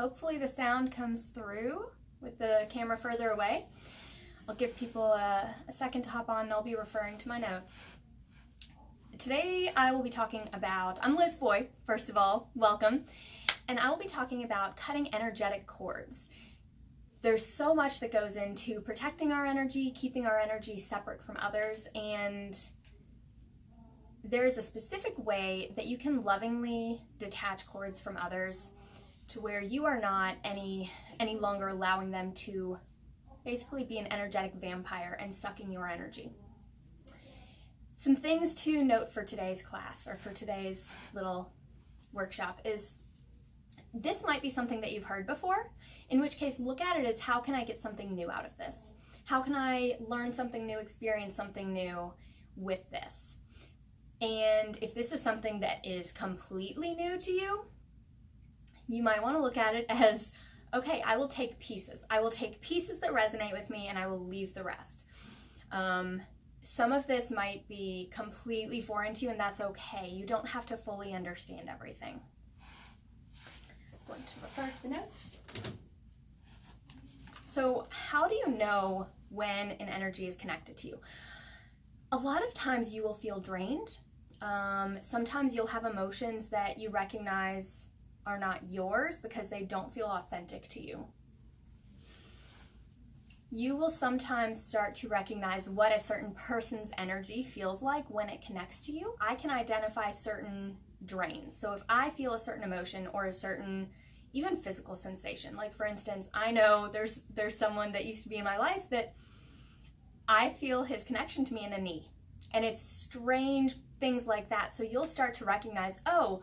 Hopefully the sound comes through with the camera further away. I'll give people a second to hop on and I'll be referring to my notes. Today I will be talking about, I'm Liz Foy, first of all, welcome, and I will be talking about cutting energetic cords. There's so much that goes into protecting our energy, keeping our energy separate from others, and there's a specific way that you can lovingly detach cords from others to where you are not any longer allowing them to basically be an energetic vampire and sucking your energy. Some things to note for today's class, or for today's little workshop, is this might be something that you've heard before, in which case look at it as, how can I get something new out of this? How can I learn something new, experience something new with this? And if this is something that is completely new to you, you might want to look at it as, okay, I will take pieces. I will take pieces that resonate with me and I will leave the rest. Some of this might be completely foreign to you, and that's okay. You don't have to fully understand everything. I'm going to refer to the notes. So how do you know when an energy is connected to you? A lot of times you will feel drained. Sometimes you'll have emotions that you recognize are not yours because they don't feel authentic to you. You will sometimes start to recognize what a certain person's energy feels like when it connects to you. I can identify certain drains. So if I feel a certain emotion or a certain even physical sensation, like for instance, I know there's someone that used to be in my life that I feel his connection to me in a knee. And it's strange things like that. So you'll start to recognize, oh,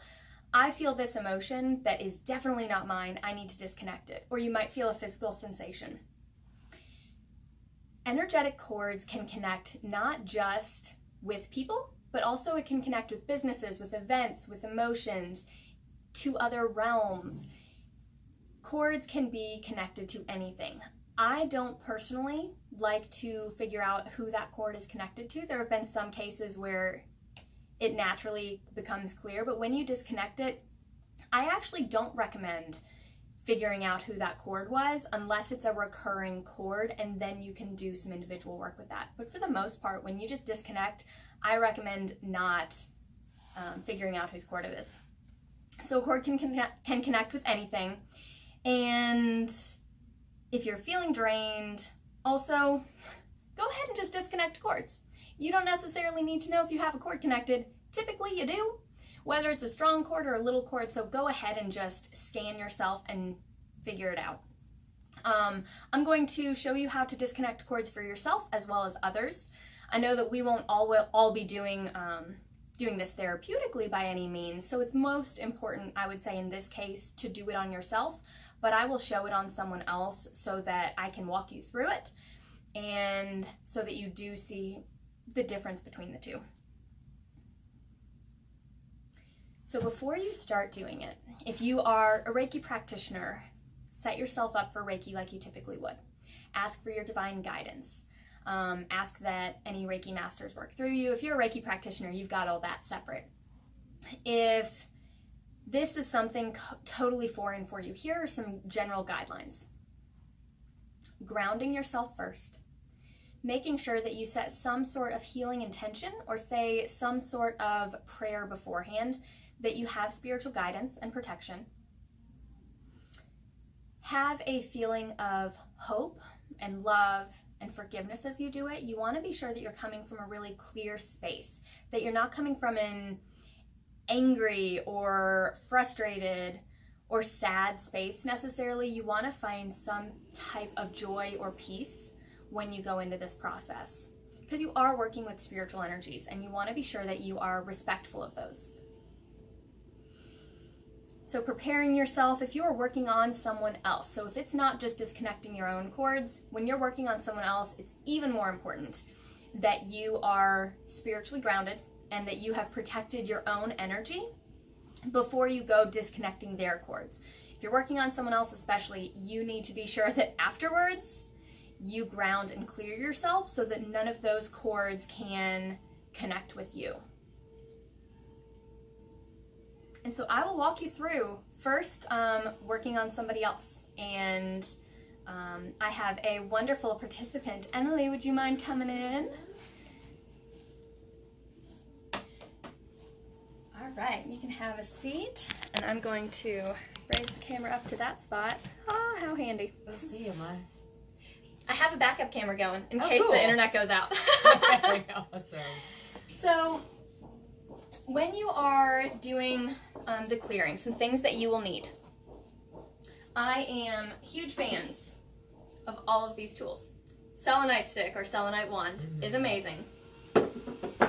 I feel this emotion that is definitely not mine. I need to disconnect it. Or you might feel a physical sensation. Energetic cords can connect not just with people, but also it can connect with businesses, with events, with emotions, to other realms. Cords can be connected to anything. I don't personally like to figure out who that cord is connected to. There have been some cases where it naturally becomes clear, but when you disconnect it, I actually don't recommend figuring out who that cord was unless it's a recurring cord, and then you can do some individual work with that. But for the most part, when you just disconnect, I recommend not figuring out whose cord it is. So a cord can connect with anything, and if you're feeling drained, also go ahead and just disconnect cords. You don't necessarily need to know if you have a cord connected. Typically you do, whether it's a strong cord or a little cord, so go ahead and just scan yourself and figure it out. I'm going to show you how to disconnect cords for yourself as well as others. I know that we won't all be doing this therapeutically by any means, so it's most important, I would say in this case, to do it on yourself, but I will show it on someone else so that I can walk you through it and so that you do see the difference between the two. So before you start doing it, if you are a Reiki practitioner, set yourself up for Reiki like you typically would. Ask for your divine guidance. Ask that any Reiki masters work through you. If you're a Reiki practitioner, you've got all that separate. If this is something totally foreign for you, here are some general guidelines. Grounding yourself first. Making sure that you set some sort of healing intention or say some sort of prayer beforehand, that you have spiritual guidance and protection. Have a feeling of hope and love and forgiveness as you do it. You want to be sure that you're coming from a really clear space, that you're not coming from an angry or frustrated or sad space necessarily. You want to find some type of joy or peace when you go into this process, because you are working with spiritual energies and you want to be sure that you are respectful of those. So preparing yourself, if you are working on someone else, so if it's not just disconnecting your own cords, when you're working on someone else, it's even more important that you are spiritually grounded and that you have protected your own energy before you go disconnecting their cords. If you're working on someone else especially, you need to be sure that afterwards you ground and clear yourself so that none of those cords can connect with you. And so I will walk you through First, working on somebody else. And I have a wonderful participant. Emily, would you mind coming in? All right, you can have a seat. And I'm going to raise the camera up to that spot. Ah, how handy. Oh, see you, Mike. I have a backup camera going in case cool. the internet goes out. Awesome. So, when you are doing the clearing, some things that you will need. I am huge fans of all of these tools. Selenite stick or selenite wand is amazing.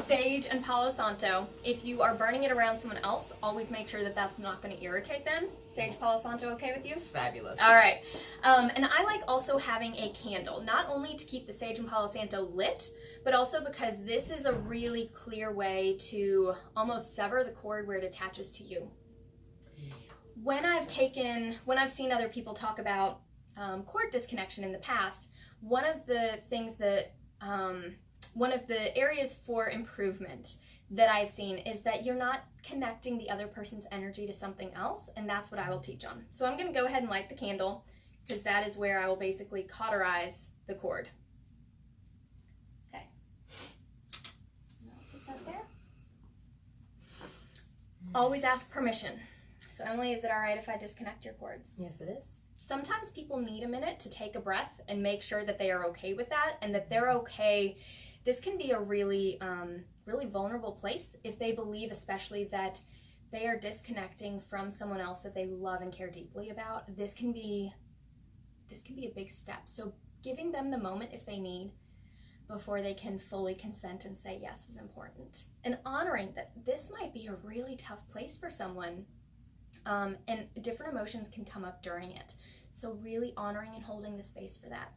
Sage and Palo Santo, if you are burning it around someone else, always make sure that that's not going to irritate them. Sage, Palo Santo, okay with you? Fabulous. All right. And I like also having a candle, not only to keep the sage and Palo Santo lit, but also because this is a really clear way to almost sever the cord where it attaches to you. When I've seen other people talk about cord disconnection in the past, one of the things that one of the areas for improvement that I've seen is that you're not connecting the other person's energy to something else, and that's what I will teach on. So I'm going to go ahead and light the candle, because that is where I will basically cauterize the cord. Okay. I'll put that there. Always ask permission. So Emily, is it all right if I disconnect your cords? Yes, it is. Sometimes people need a minute to take a breath and make sure that they are okay with that and that they're okay. This can be a really, really vulnerable place if they believe especially that they are disconnecting from someone else that they love and care deeply about. This can be a big step. So giving them the moment if they need before they can fully consent and say yes is important. And honoring that this might be a really tough place for someone. And different emotions can come up during it. So really honoring and holding the space for that.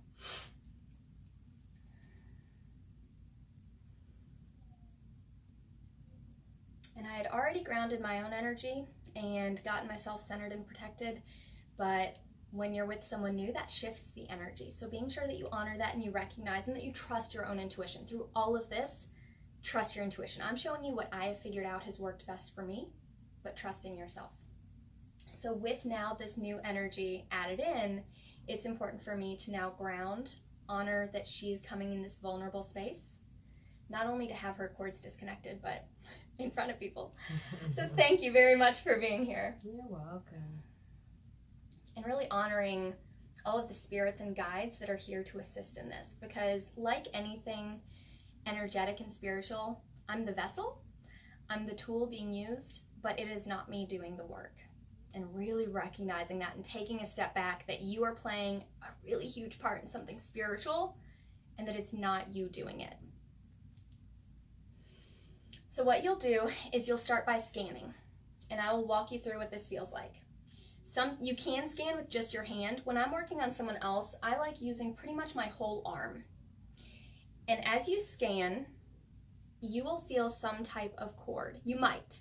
And I had already grounded my own energy and gotten myself centered and protected, but when you're with someone new, that shifts the energy. So being sure that you honor that and you recognize and that you trust your own intuition. Through all of this, trust your intuition. I'm showing you what I have figured out has worked best for me, but trusting yourself. So with now this new energy added in, it's important for me to now ground, honor that she's coming in this vulnerable space, not only to have her cords disconnected, but in front of people. So thank you very much for being here. You're welcome. And really honoring all of the spirits and guides that are here to assist in this, because like anything energetic and spiritual, I'm the vessel, I'm the tool being used, but it is not me doing the work. And really recognizing that and taking a step back, that you are playing a really huge part in something spiritual and that it's not you doing it. So what you'll do is you'll start by scanning, and I will walk you through what this feels like. You can scan with just your hand. When I'm working on someone else, I like using pretty much my whole arm. And as you scan, you will feel some type of cord. You might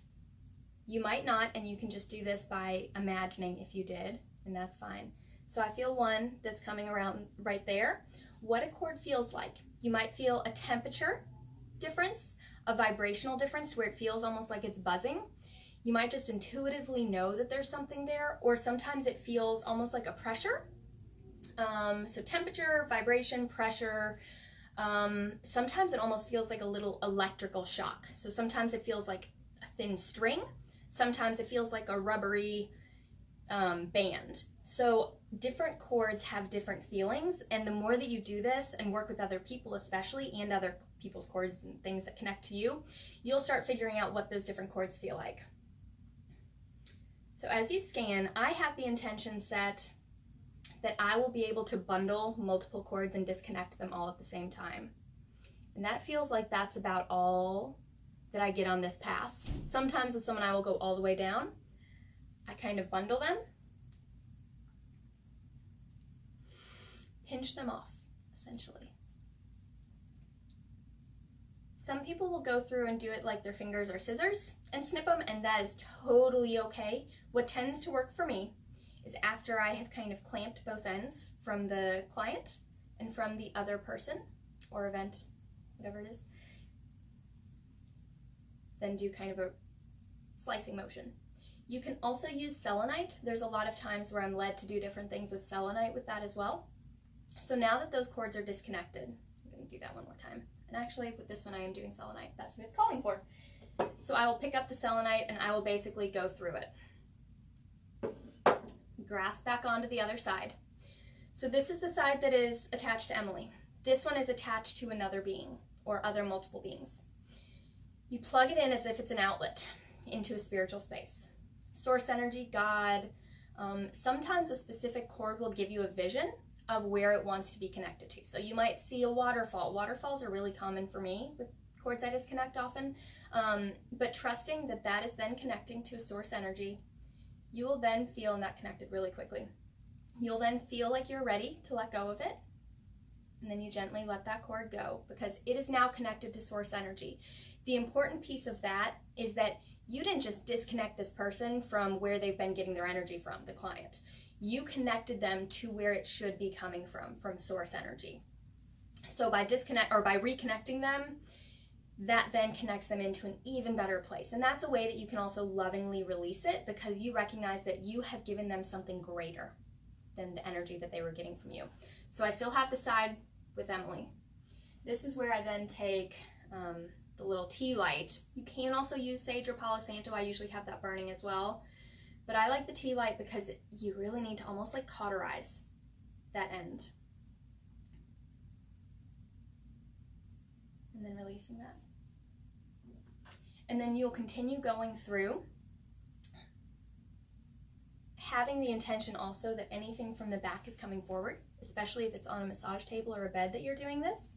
not, and you can just do this by imagining if you did, and that's fine. So I feel one that's coming around right there. What a cord feels like. You might feel a temperature difference, a vibrational difference where it feels almost like it's buzzing. You might just intuitively know that there's something there, or sometimes it feels almost like a pressure. So temperature, vibration, pressure. Sometimes it almost feels like a little electrical shock. So sometimes it feels like a thin string. Sometimes it feels like a rubbery band. So different cords have different feelings, and the more that you do this and work with other people especially, and other people's cords and things that connect to you, you'll start figuring out what those different cords feel like. So as you scan, I have the intention set that I will be able to bundle multiple cords and disconnect them all at the same time. And that feels like that's about all that I get on this pass. Sometimes with someone I will go all the way down. I kind of bundle them, pinch them off, essentially. Some people will go through and do it like their fingers are scissors and snip them, and that is totally okay. What tends to work for me is after I have kind of clamped both ends from the client and from the other person or event, whatever it is, then do kind of a slicing motion. You can also use selenite. There's a lot of times where I'm led to do different things with selenite with that as well. So now that those cords are disconnected, I'm going to do that one more time. And actually with this one I am doing selenite. That's what it's calling for. So I will pick up the selenite and I will basically go through it. Grasp back onto the other side. So this is the side that is attached to Emily. This one is attached to another being or other multiple beings. You plug it in as if it's an outlet into a spiritual space. Source energy, God, sometimes a specific cord will give you a vision of where it wants to be connected to. So you might see a waterfall. Waterfalls are really common for me with cords I disconnect often, but trusting that that is then connecting to a source energy, you will then feel, and that connected really quickly, you'll then feel like you're ready to let go of it, and then you gently let that cord go because it is now connected to source energy. The important piece of that is that you didn't just disconnect this person from where they've been getting their energy from, the client. You connected them to where it should be coming from source energy. So by reconnecting them, that then connects them into an even better place. And that's a way that you can also lovingly release it because you recognize that you have given them something greater than the energy that they were getting from you. So I still have the side with Emily. This is where I then take the little tea light. You can also use sage or Palo Santo. I usually have that burning as well. But I like the tea light because you really need to almost like cauterize that end. And then releasing that. And then you'll continue going through, having the intention also that anything from the back is coming forward, especially if it's on a massage table or a bed that you're doing this.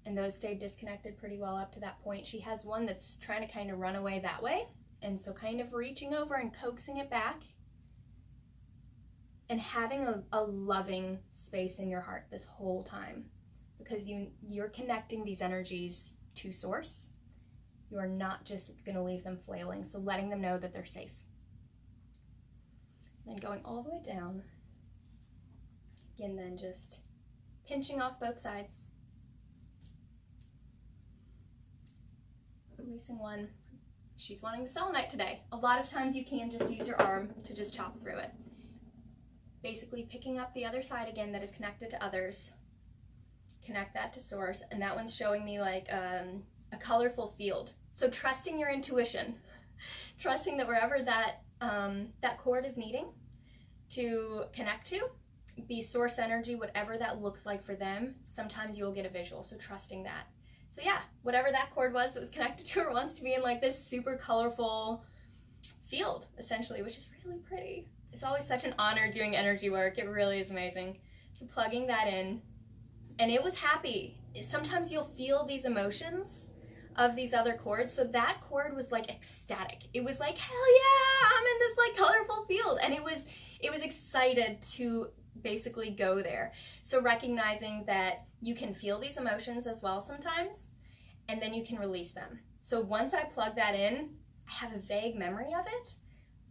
And those stayed disconnected pretty well up to that point. She has one that's trying to kind of run away that way. And so kind of reaching over and coaxing it back and having a loving space in your heart this whole time because you're connecting these energies to source. You are not just going to leave them flailing. So letting them know that they're safe. Then going all the way down. Again, then just pinching off both sides. Releasing one. She's wanting the selenite today. A lot of times you can just use your arm to just chop through it. Basically picking up the other side again that is connected to others. Connect that to source. And that one's showing me like a colorful field. So trusting your intuition. Trusting that wherever that cord is needing to connect to, be source energy, whatever that looks like for them, sometimes you'll get a visual. So trusting that. So yeah, whatever that cord was that was connected to her wants to be in like this super colorful field, essentially, which is really pretty. It's always such an honor doing energy work. It really is amazing. So plugging that in, and it was happy. Sometimes you'll feel these emotions of these other cords. So that cord was like ecstatic. It was like, hell yeah, I'm in this like colorful field. And it was excited to basically go there. So recognizing that you can feel these emotions as well sometimes, and then you can release them. So once I plug that in, I have a vague memory of it,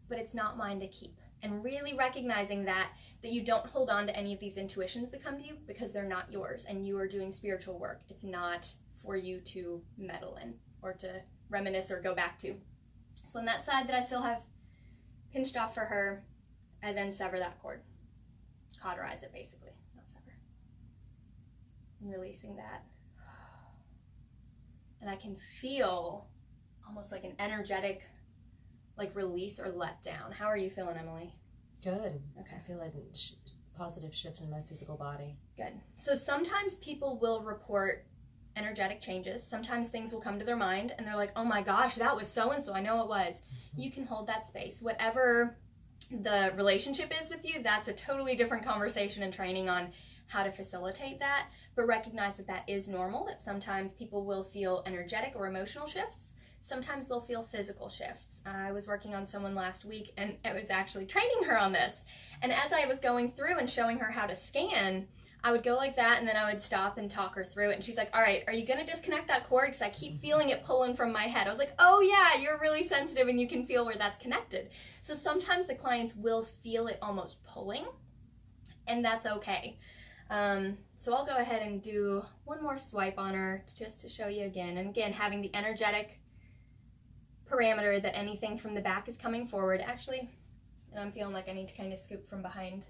but it's not mine to keep. And really recognizing that you don't hold on to any of these intuitions that come to you because they're not yours and you are doing spiritual work. It's not for you to meddle in or to reminisce or go back to. So on that side that I still have pinched off for her, I then sever that cord. Cauterize it basically, not sever. And releasing that. And I can feel almost like an energetic like release or let down. How are you feeling, Emily? Good. Okay. I feel like a positive shift in my physical body. Good. So sometimes people will report energetic changes. Sometimes things will come to their mind and they're like, oh my gosh, that was so-and-so. I know it was. You can hold that space. Whatever the relationship is with you, that's a totally different conversation and training on how to facilitate that. But recognize that that is normal, that sometimes people will feel energetic or emotional shifts. Sometimes they'll feel physical shifts. I was working on someone last week and I was actually training her on this. And as I was going through and showing her how to scan, I would go like that and then I would stop and talk her through it. And she's like, all right, are you gonna disconnect that cord? Because I keep feeling it pulling from my head. I was like, oh yeah, you're really sensitive and you can feel where that's connected. So sometimes the clients will feel it almost pulling, and that's okay. So I'll go ahead and do one more swipe on her just to show you again. And again, having the energetic parameter that anything from the back is coming forward. Actually, and I'm feeling like I need to kind of scoop from behind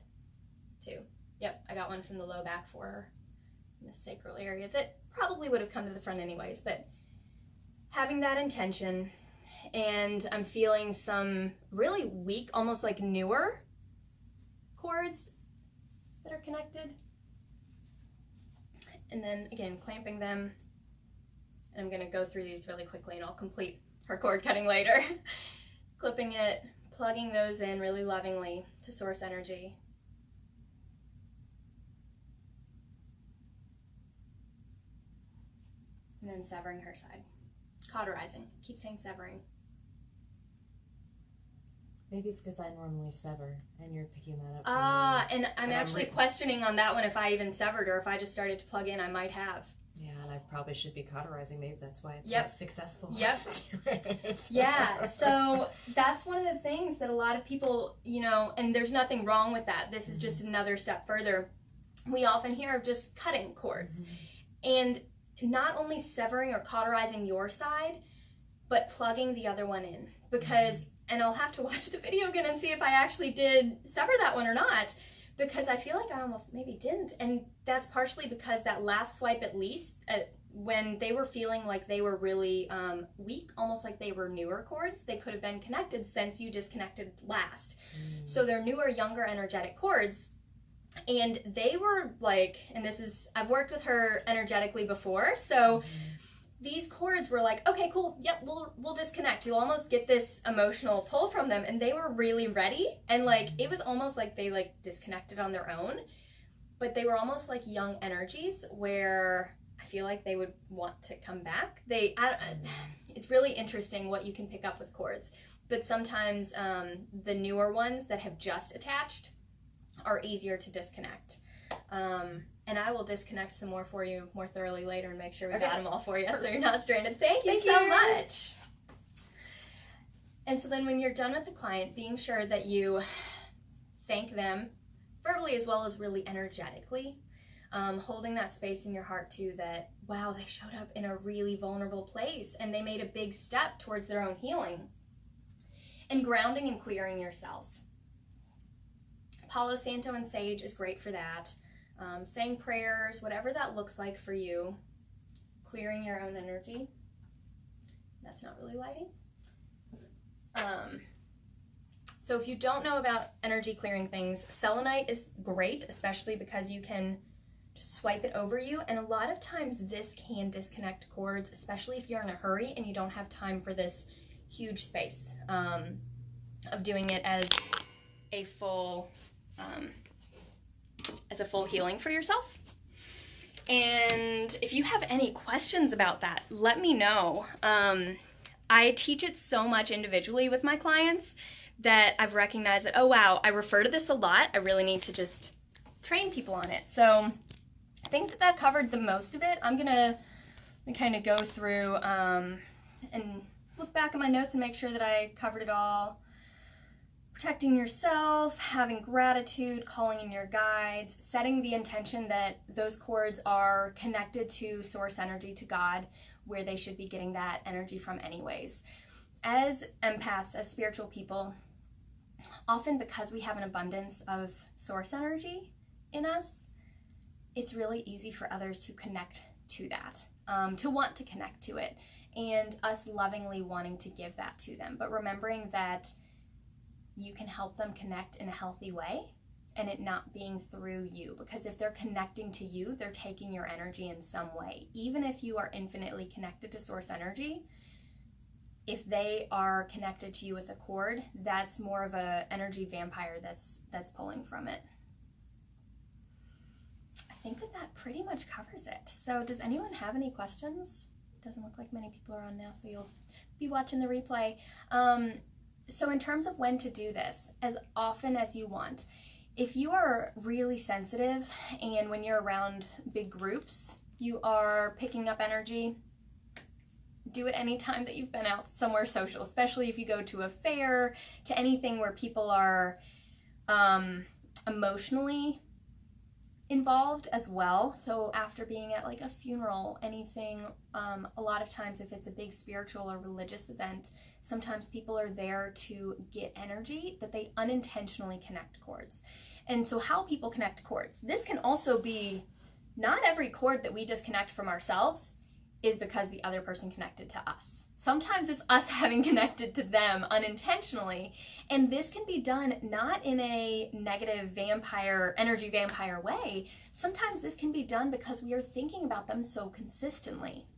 too. Yep, I got one from the low back for her in the sacral area that probably would have come to the front anyways, but having that intention, and I'm feeling some really weak, almost like newer cords that are connected. And then again, clamping them. And I'm gonna go through these really quickly and I'll complete her cord cutting later. Clipping it, plugging those in really lovingly to source energy. And then severing her side. Cauterizing. Keep saying severing. Maybe it's because I normally sever, and you're picking that up. And I'm actually questioning on that one if I even severed, or if I just started to plug in, I might have. Yeah, and I probably should be cauterizing. Maybe that's why it's Yep. not successful. Yep. Yeah, so that's one of the things that a lot of people, you know, and there's nothing wrong with that. This is just another step further. We often hear of just cutting cords. And not only severing or cauterizing your side, but plugging the other one in. Because, and I'll have to watch the video again and see if I actually did sever that one or not, because I feel like I almost maybe didn't. And that's partially because that last swipe, at least, when they were feeling like they were really weak, almost like they were newer cords, they could have been connected since you disconnected last. So they're newer, younger, energetic cords. And they were like, and this is, I've worked with her energetically before, so these cords were like, okay, cool, yep, we'll disconnect. You'll almost get this emotional pull from them, and they were really ready, and like, it was almost like they like disconnected on their own, but they were almost like young energies where I feel like they would want to come back. It's really interesting what you can pick up with cords, but sometimes the newer ones that have just attached are easier to disconnect. And I will disconnect some more for you more thoroughly later and make sure we got them all for you so you're not stranded. Thank you so much. And so then when you're done with the client, being sure that you thank them verbally as well as really energetically, holding that space in your heart too, that wow, they showed up in a really vulnerable place and they made a big step towards their own healing. And grounding and clearing yourself. Palo Santo and sage is great for that. Saying prayers, whatever that looks like for you. Clearing your own energy. That's not really lighting. So if you don't know about energy clearing things, selenite is great, especially because you can just swipe it over you. And a lot of times this can disconnect cords, especially if you're in a hurry and you don't have time for this huge space of doing it as a full healing for yourself. And if you have any questions about that, let me know. I teach it so much individually with my clients that I've recognized that, oh wow, I refer to this a lot. I really need to just train people on it. So I think that covered the most of it. I'm gonna kind of go through and look back at my notes and make sure that I covered it all. Protecting yourself, having gratitude, calling in your guides, setting the intention that those cords are connected to source energy, to God, where they should be getting that energy from anyways. As empaths, as spiritual people, often because we have an abundance of source energy in us, it's really easy for others to connect to that, to want to connect to it, and us lovingly wanting to give that to them. But remembering that you can help them connect in a healthy way and it not being through you, because if they're connecting to you, they're taking your energy in some way. Even if you are infinitely connected to source energy, if they are connected to you with a cord, that's more of a energy vampire that's pulling from it. I think that pretty much covers it. So does anyone have any questions? Doesn't look like many people are on now, so you'll be watching the replay. So in terms of when to do this, as often as you want. If you are really sensitive and when you're around big groups, you are picking up energy, do it anytime that you've been out somewhere social, especially if you go to a fair, to anything where people are emotionally involved as well. So after being at like a funeral, anything, a lot of times if it's a big spiritual or religious event, sometimes people are there to get energy that they unintentionally connect cords. And so how people connect cords, this can also be, not every cord that we disconnect from ourselves is because the other person connected to us. Sometimes it's us having connected to them unintentionally, and this can be done not in a negative vampire, energy vampire way. Sometimes this can be done because we are thinking about them so consistently,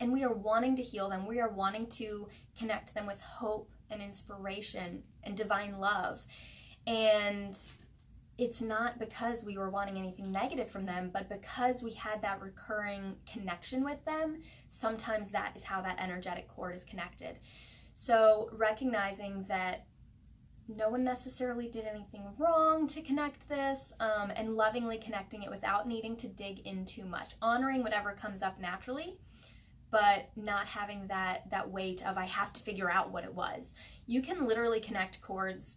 and we are wanting to heal them. We are wanting to connect them with hope and inspiration and divine love. And it's not because we were wanting anything negative from them, but because we had that recurring connection with them, sometimes that is how that energetic cord is connected. So recognizing that no one necessarily did anything wrong to connect this, and lovingly connecting it without needing to dig in too much, honoring whatever comes up naturally, but not having that weight of I have to figure out what it was. You can literally connect cords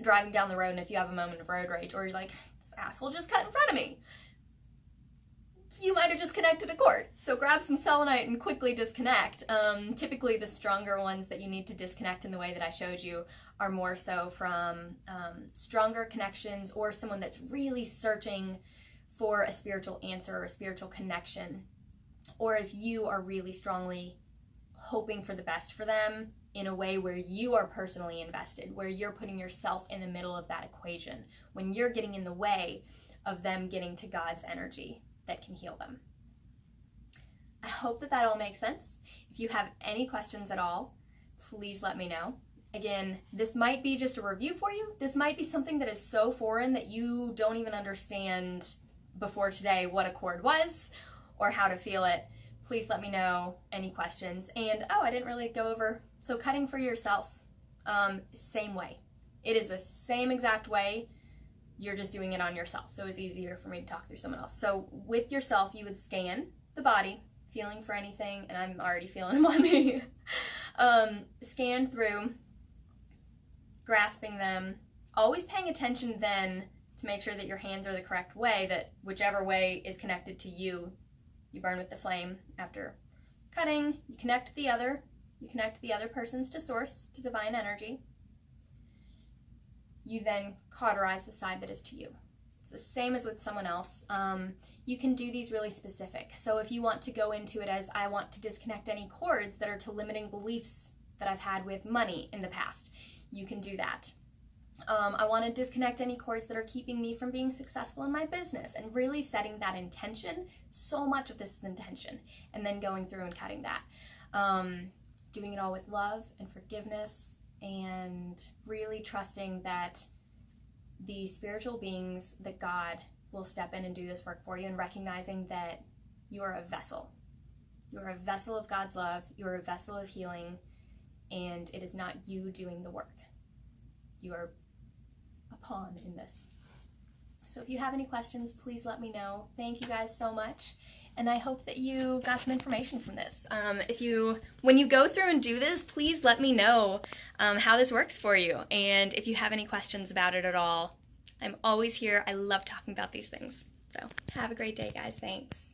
driving down the road, and if you have a moment of road rage, or you're like, this asshole just cut in front of me, you might have just connected a cord. So grab some selenite and quickly disconnect. Typically the stronger ones that you need to disconnect in the way that I showed you are more so from stronger connections, or someone that's really searching for a spiritual answer or a spiritual connection, or if you are really strongly hoping for the best for them in a way where you are personally invested, where you're putting yourself in the middle of that equation, when you're getting in the way of them getting to God's energy that can heal them. I hope that all makes sense. If you have any questions at all, please let me know. Again, this might be just a review for you. This might be something that is so foreign that you don't even understand before today what a cord was or how to feel it. Please let me know any questions. And I didn't really go over, so cutting for yourself, same way. It is the same exact way, you're just doing it on yourself. So it's easier for me to talk through someone else. So with yourself, you would scan the body, feeling for anything, and I'm already feeling them on me. Scan through, grasping them, always paying attention then to make sure that your hands are the correct way, that whichever way is connected to you, you burn with the flame. After cutting, you connect the other persons to source, to divine energy. You then cauterize the side that is to you. It's the same as with someone else. You can do these really specific. So if you want to go into it as, I want to disconnect any cords that are to limiting beliefs that I've had with money in the past, you can do that. I want to disconnect any cords that are keeping me from being successful in my business, and really setting that intention. So much of this is intention, and then going through and cutting that. Doing it all with love and forgiveness, and really trusting that the spiritual beings, that God will step in and do this work for you, and recognizing that you are a vessel. You are a vessel of God's love. You are a vessel of healing, and it is not you doing the work. You are a pawn in this. So if you have any questions, please let me know. Thank you guys so much, and I hope that you got some information from this. When you go through and do this, please let me know how this works for you, and if you have any questions about it at all, I'm always here. I love talking about these things. So have a great day, guys. Thanks.